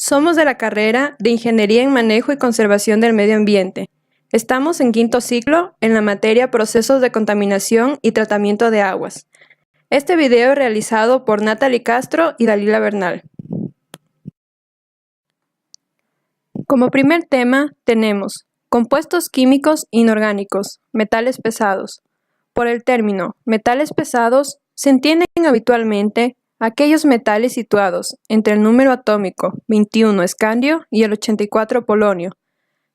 Somos de la carrera de Ingeniería en Manejo y Conservación del Medio Ambiente. Estamos en quinto ciclo en la materia Procesos de Contaminación y Tratamiento de Aguas. Este video es realizado por Natalie Castro y Dalila Bernal. Como primer tema tenemos compuestos químicos inorgánicos, metales pesados. Por el término metales pesados se entienden habitualmente aquellos metales situados entre el número atómico 21 escandio y el 84 polonio,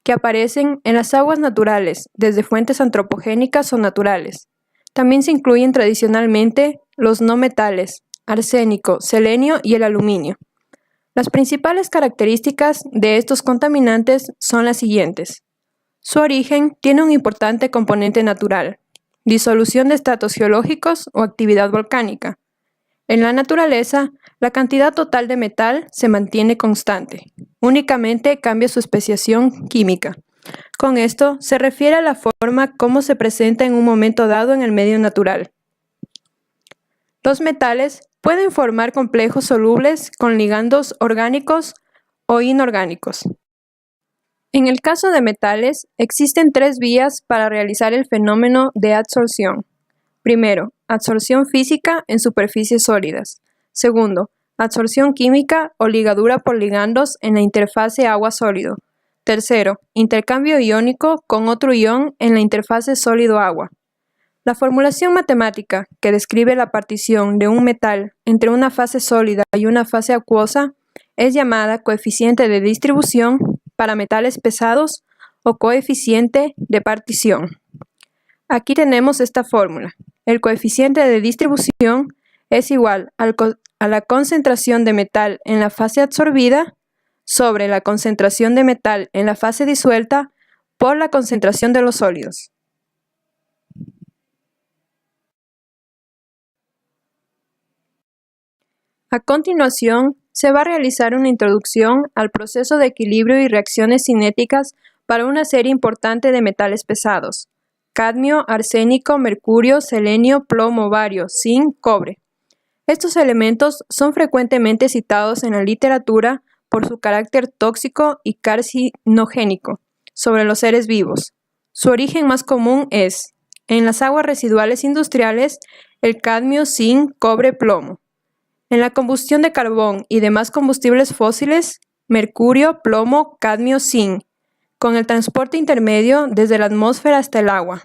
que aparecen en las aguas naturales desde fuentes antropogénicas o naturales. También se incluyen tradicionalmente los no metales, arsénico, selenio y el aluminio. Las principales características de estos contaminantes son las siguientes. Su origen tiene un importante componente natural, disolución de estratos geológicos o actividad volcánica. En la naturaleza, la cantidad total de metal se mantiene constante, únicamente cambia su especiación química. Con esto se refiere a la forma como se presenta en un momento dado en el medio natural. Los metales pueden formar complejos solubles con ligandos orgánicos o inorgánicos. En el caso de metales, existen tres vías para realizar el fenómeno de adsorción. Primero, adsorción física en superficies sólidas. Segundo, adsorción química o ligadura por ligandos en la interfase agua-sólido. Tercero, intercambio iónico con otro ion en la interfase sólido-agua. La formulación matemática que describe la partición de un metal entre una fase sólida y una fase acuosa es llamada coeficiente de distribución para metales pesados o coeficiente de partición. Aquí tenemos esta fórmula. El coeficiente de distribución es igual a la concentración de metal en la fase absorbida sobre la concentración de metal en la fase disuelta por la concentración de los sólidos. A continuación, se va a realizar una introducción al proceso de equilibrio y reacciones cinéticas para una serie importante de metales pesados: cadmio, arsénico, mercurio, selenio, plomo, bario, zinc, cobre. Estos elementos son frecuentemente citados en la literatura por su carácter tóxico y carcinogénico sobre los seres vivos. Su origen más común es, en las aguas residuales industriales, el cadmio, zinc, cobre, plomo. En la combustión de carbón y demás combustibles fósiles, mercurio, plomo, cadmio, zinc, con el transporte intermedio desde la atmósfera hasta el agua.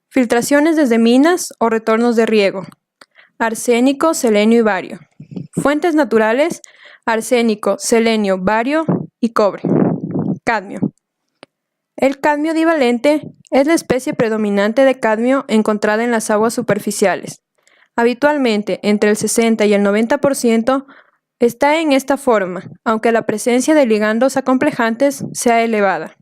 Filtraciones desde minas o retornos de riego. Arsénico, selenio y bario. Fuentes naturales, arsénico, selenio, bario y cobre. Cadmio. El cadmio divalente es la especie predominante de cadmio encontrada en las aguas superficiales. Habitualmente, entre el 60 y el 90% está en esta forma, aunque la presencia de ligandos acomplejantes sea elevada.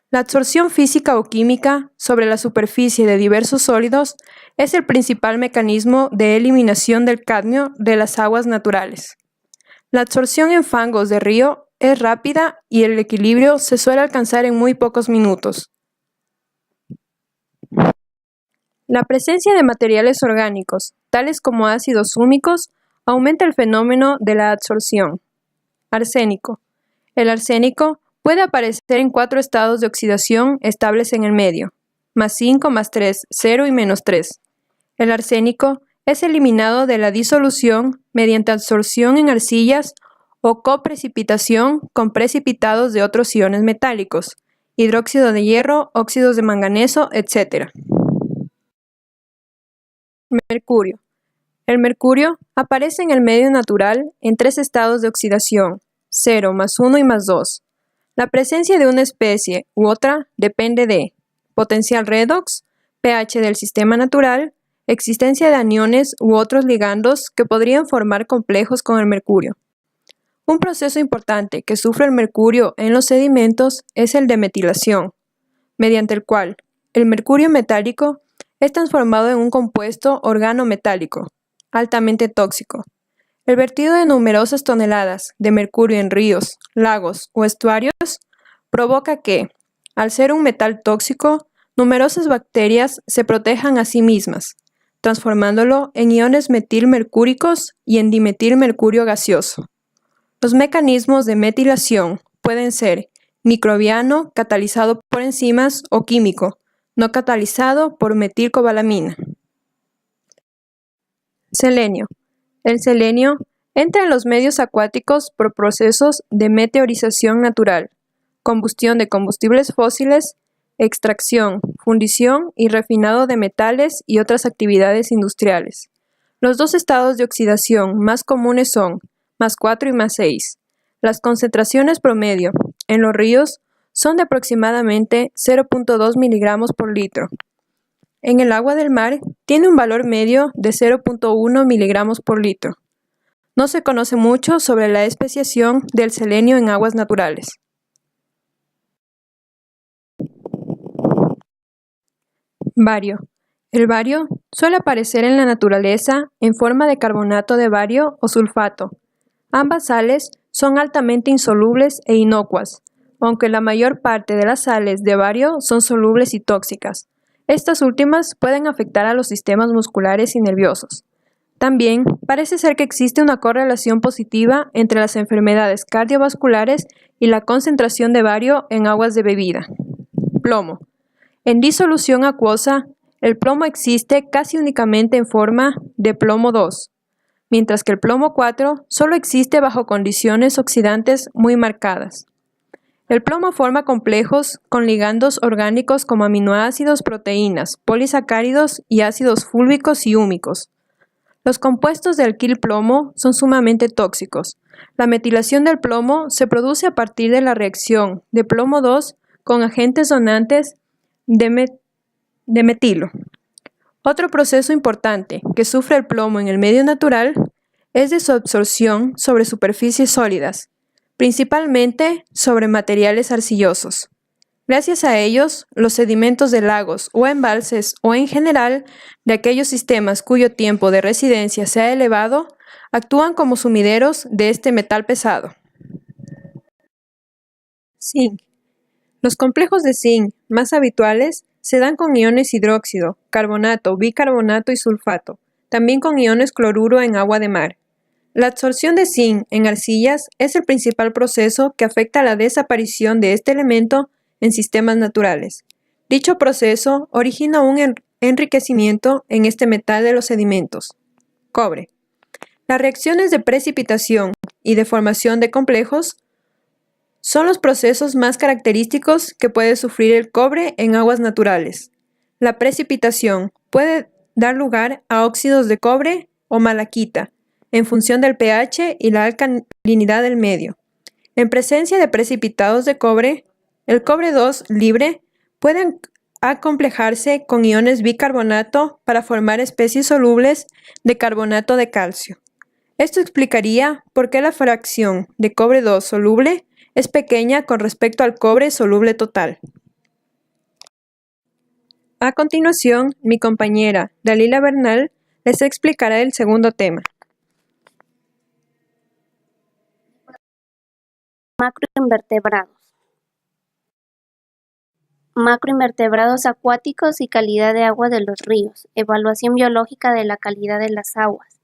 La adsorción física o química sobre la superficie de diversos sólidos es el principal mecanismo de eliminación del cadmio de las aguas naturales. La adsorción en fangos de río es rápida y el equilibrio se suele alcanzar en muy pocos minutos. La presencia de materiales orgánicos, tales como ácidos húmicos, aumenta el fenómeno de la adsorción. Arsénico. El arsénico puede aparecer en 4 estados de oxidación estables en el medio, +5, +3, 0 y -3. El arsénico es eliminado de la disolución mediante adsorción en arcillas o coprecipitación con precipitados de otros iones metálicos, hidróxido de hierro, óxidos de manganeso, etc. Mercurio. El mercurio aparece en el medio natural en 3 estados de oxidación, 0, +1 y +2. La presencia de una especie u otra depende de potencial redox, pH del sistema natural, existencia de aniones u otros ligandos que podrían formar complejos con el mercurio. Un proceso importante que sufre el mercurio en los sedimentos es el de metilación, mediante el cual el mercurio metálico es transformado en un compuesto organometálico, altamente tóxico. El vertido de numerosas toneladas de mercurio en ríos, lagos o estuarios provoca que, al ser un metal tóxico, numerosas bacterias se protejan a sí mismas, transformándolo en iones metilmercúricos y en dimetilmercurio gaseoso. Los mecanismos de metilación pueden ser microbiano, catalizado por enzimas, o químico, no catalizado por metilcobalamina. Selenio. El selenio entra en los medios acuáticos por procesos de meteorización natural, combustión de combustibles fósiles, extracción, fundición y refinado de metales y otras actividades industriales. Los dos estados de oxidación más comunes son +4 y +6. Las concentraciones promedio en los ríos son de aproximadamente 0.2 miligramos por litro. En el agua del mar tiene un valor medio de 0.1 miligramos por litro. No se conoce mucho sobre la especiación del selenio en aguas naturales. Bario. El bario suele aparecer en la naturaleza en forma de carbonato de bario o sulfato. Ambas sales son altamente insolubles e inocuas, aunque la mayor parte de las sales de bario son solubles y tóxicas. Estas últimas pueden afectar a los sistemas musculares y nerviosos. También parece ser que existe una correlación positiva entre las enfermedades cardiovasculares y la concentración de bario en aguas de bebida. Plomo. En disolución acuosa, el plomo existe casi únicamente en forma de plomo 2, mientras que el plomo 4 solo existe bajo condiciones oxidantes muy marcadas. El plomo forma complejos con ligandos orgánicos como aminoácidos, proteínas, polisacáridos y ácidos fúlvicos y húmicos. Los compuestos de alquil-plomo son sumamente tóxicos. La metilación del plomo se produce a partir de la reacción de plomo 2 con agentes donantes de metilo. Otro proceso importante que sufre el plomo en el medio natural es de su absorción sobre superficies sólidas, principalmente sobre materiales arcillosos. Gracias a ellos, los sedimentos de lagos o embalses o en general de aquellos sistemas cuyo tiempo de residencia sea elevado, actúan como sumideros de este metal pesado. Zinc. Los complejos de zinc más habituales se dan con iones hidróxido, carbonato, bicarbonato y sulfato, también con iones cloruro en agua de mar. La absorción de zinc en arcillas es el principal proceso que afecta a la desaparición de este elemento en sistemas naturales. Dicho proceso origina un enriquecimiento en este metal de los sedimentos. Cobre. Las reacciones de precipitación y de formación de complejos son los procesos más característicos que puede sufrir el cobre en aguas naturales. La precipitación puede dar lugar a óxidos de cobre o malaquita, en función del pH y la alcalinidad del medio. En presencia de precipitados de cobre, el cobre 2 libre puede acomplejarse con iones bicarbonato para formar especies solubles de carbonato de calcio. Esto explicaría por qué la fracción de cobre 2 soluble es pequeña con respecto al cobre soluble total. A continuación, mi compañera Dalila Bernal les explicará el segundo tema. Macroinvertebrados. Macroinvertebrados acuáticos y calidad de agua de los ríos. Evaluación biológica de la calidad de las aguas.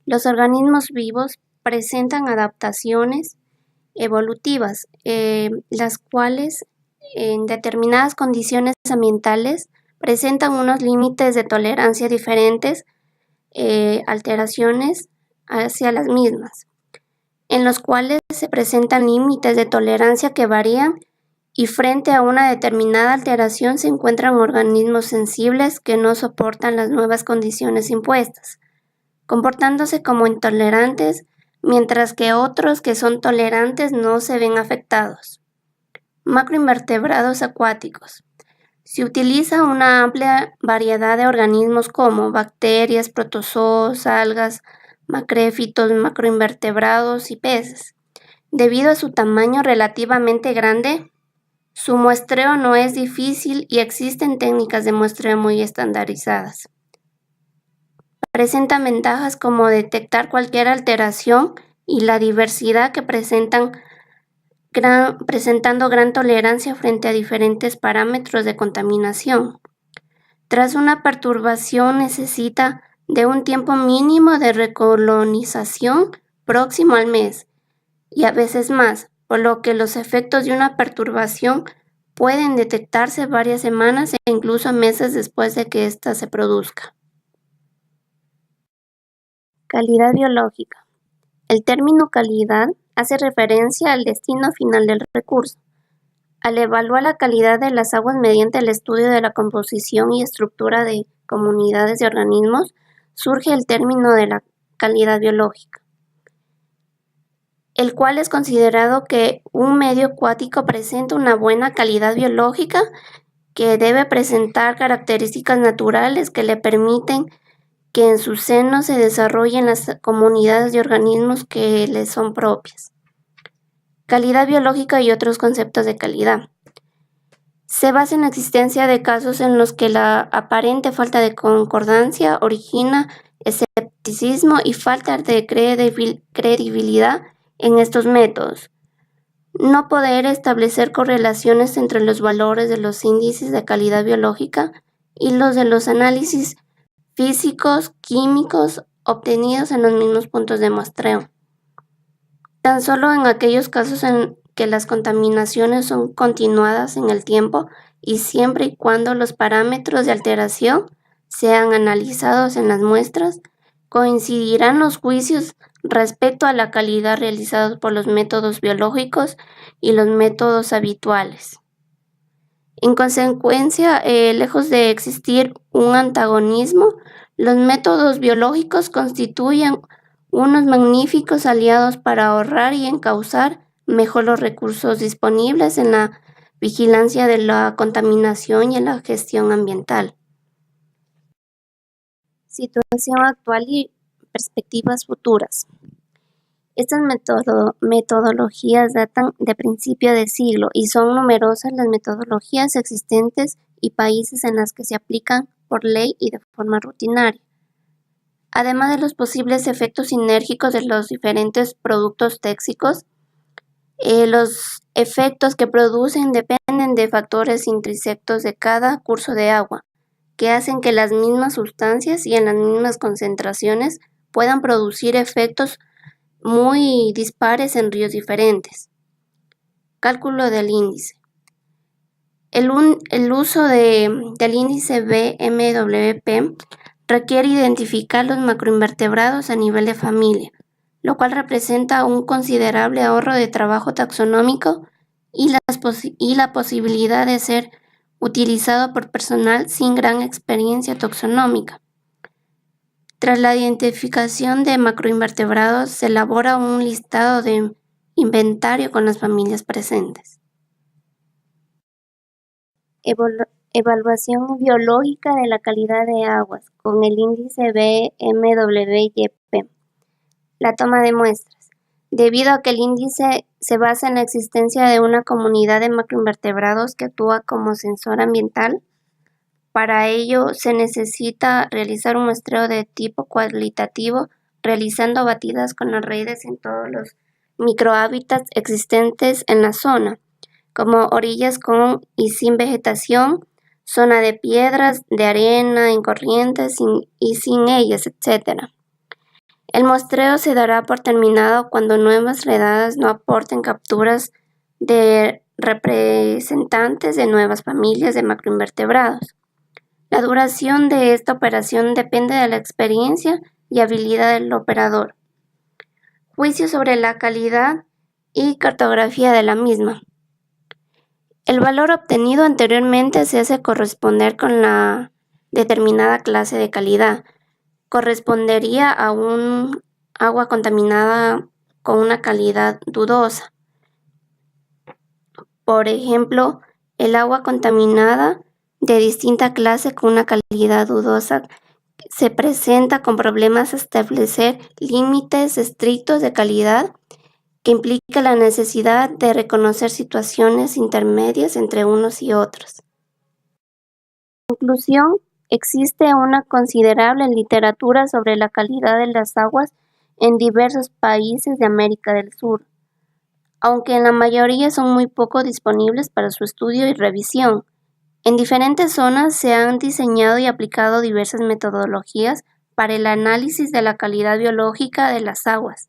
Los organismos vivos presentan adaptaciones evolutivas, las cuales en determinadas condiciones ambientales presentan unos límites de tolerancia diferentes, alteraciones hacia las mismas, en los cuales se presentan límites de tolerancia que varían y frente a una determinada alteración se encuentran organismos sensibles que no soportan las nuevas condiciones impuestas, comportándose como intolerantes, mientras que otros que son tolerantes no se ven afectados. Macroinvertebrados acuáticos. Se utiliza una amplia variedad de organismos como bacterias, protozoos, algas, macréfitos, macroinvertebrados y peces. Debido a su tamaño relativamente grande, su muestreo no es difícil y existen técnicas de muestreo muy estandarizadas. Presentan ventajas como detectar cualquier alteración y la diversidad que presentando gran tolerancia frente a diferentes parámetros de contaminación. Tras una perturbación necesita de un tiempo mínimo de recolonización próximo al mes, y a veces más, por lo que los efectos de una perturbación pueden detectarse varias semanas e incluso meses después de que ésta se produzca. Calidad biológica. El término calidad hace referencia al destino final del recurso. Al evaluar la calidad de las aguas mediante el estudio de la composición y estructura de comunidades de organismos, surge el término de la calidad biológica, el cual es considerado que un medio acuático presenta una buena calidad biológica que debe presentar características naturales que le permiten que en su seno se desarrollen las comunidades de organismos que le son propias. Calidad biológica y otros conceptos de calidad. Se basa en la existencia de casos en los que la aparente falta de concordancia origina escepticismo y falta de credibilidad en estos métodos. No poder establecer correlaciones entre los valores de los índices de calidad biológica y los de los análisis físicos, químicos obtenidos en los mismos puntos de muestreo. Tan solo en aquellos casos en que las contaminaciones son continuadas en el tiempo y siempre y cuando los parámetros de alteración sean analizados en las muestras, coincidirán los juicios respecto a la calidad realizados por los métodos biológicos y los métodos habituales. En consecuencia, lejos de existir un antagonismo, los métodos biológicos constituyen unos magníficos aliados para ahorrar y encauzar mejor los recursos disponibles en la vigilancia de la contaminación y en la gestión ambiental. Situación actual y perspectivas futuras. Estas metodologías datan de principio de siglo y son numerosas las metodologías existentes y países en las que se aplican por ley y de forma rutinaria. Además de los posibles efectos sinérgicos de los diferentes productos tóxicos, los efectos que producen dependen de factores intrínsecos de cada curso de agua, que hacen que las mismas sustancias y en las mismas concentraciones puedan producir efectos muy dispares en ríos diferentes. Cálculo del índice. El uso del índice BMWP requiere identificar los macroinvertebrados a nivel de familia, lo cual representa un considerable ahorro de trabajo taxonómico y la posibilidad de ser utilizado por personal sin gran experiencia taxonómica. Tras la identificación de macroinvertebrados, se elabora un listado de inventario con las familias presentes. Evaluación biológica de la calidad de aguas con el índice BMWP. La toma de muestras. Debido a que el índice se basa en la existencia de una comunidad de macroinvertebrados que actúa como sensor ambiental, para ello se necesita realizar un muestreo de tipo cualitativo, realizando batidas con las redes en todos los microhábitats existentes en la zona, como orillas con y sin vegetación, zona de piedras, de arena, en corrientes y sin ellas, etc. El muestreo se dará por terminado cuando nuevas redadas no aporten capturas de representantes de nuevas familias de macroinvertebrados. La duración de esta operación depende de la experiencia y habilidad del operador. Juicio sobre la calidad y cartografía de la misma. El valor obtenido anteriormente se hace corresponder con la determinada clase de calidad. Correspondería a un agua contaminada con una calidad dudosa. Por ejemplo, el agua contaminada de distinta clase con una calidad dudosa se presenta con problemas a establecer límites estrictos de calidad, que implica la necesidad de reconocer situaciones intermedias entre unos y otros. En conclusión, existe una considerable literatura sobre la calidad de las aguas en diversos países de América del Sur, aunque en la mayoría son muy poco disponibles para su estudio y revisión. En diferentes zonas se han diseñado y aplicado diversas metodologías para el análisis de la calidad biológica de las aguas.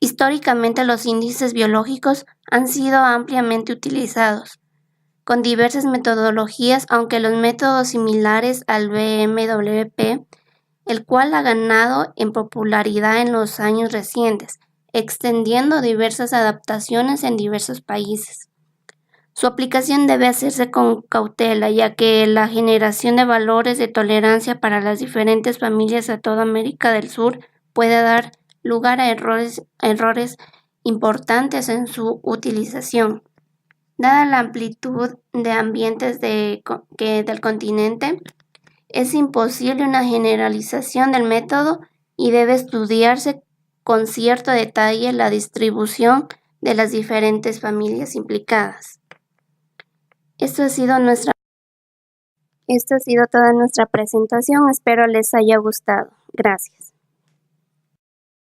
Históricamente los índices biológicos han sido ampliamente utilizados, con diversas metodologías, aunque los métodos similares al BMWP, el cual ha ganado en popularidad en los años recientes, extendiendo diversas adaptaciones en diversos países. Su aplicación debe hacerse con cautela, ya que la generación de valores de tolerancia para las diferentes familias a toda América del Sur puede dar lugar a errores importantes en su utilización. Dada la amplitud de ambientes del continente, es imposible una generalización del método y debe estudiarse con cierto detalle la distribución de las diferentes familias implicadas. Esto ha sido toda nuestra presentación. Espero les haya gustado. Gracias.